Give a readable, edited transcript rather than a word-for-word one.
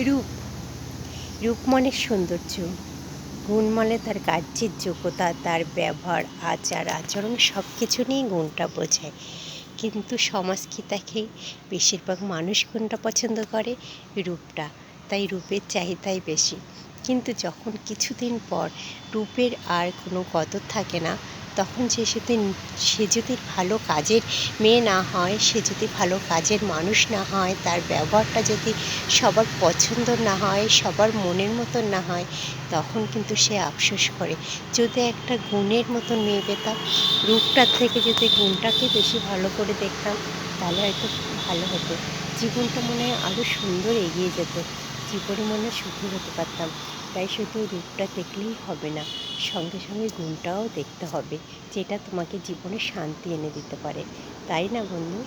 রূপ রূপ মানে সৌন্দর্য, গুণ মানে তার কার্যের যোগ্যতা, তার ব্যবহার, আচার আচরণ সব কিছু নিয়েই গুণটা বোঝায়। কিন্তু সমাজ কি তাকে বেশিরভাগ মানুষ কোনটা পছন্দ করে? রূপটা। তাই রূপের চাহিদাই বেশি। কিন্তু যখন কিছুদিন পর রূপের আর কোনো কদর থাকে না, তখন সে যদি ভালো কাজের মেয়ে না হয়, সে যদি ভালো কাজের মানুষ না হয়, তার ব্যবহারটা যদি সবার পছন্দ না হয়, সবার মনের মতন না হয়, তখন কিন্তু সে আফসোস করে। যদি একটা গুণের মতন মেয়ে পেতাম, রূপটার থেকে যদি গুণটাকে বেশি ভালো করে দেখতাম, তাহলে হয়তো ভালো হতো। জীবনটা মনে হয় আরও সুন্দর এগিয়ে যেত, জীবনে মনে হয় সুখী হতে পারতাম। তাই শুধু রূপটা দেখলেই হবে না, সঙ্গে সঙ্গে গুণটাও দেখতে হবে, যেটা তোমাকে জীবনে শান্তি এনে দিতে পারে। তাই না বন্ধু?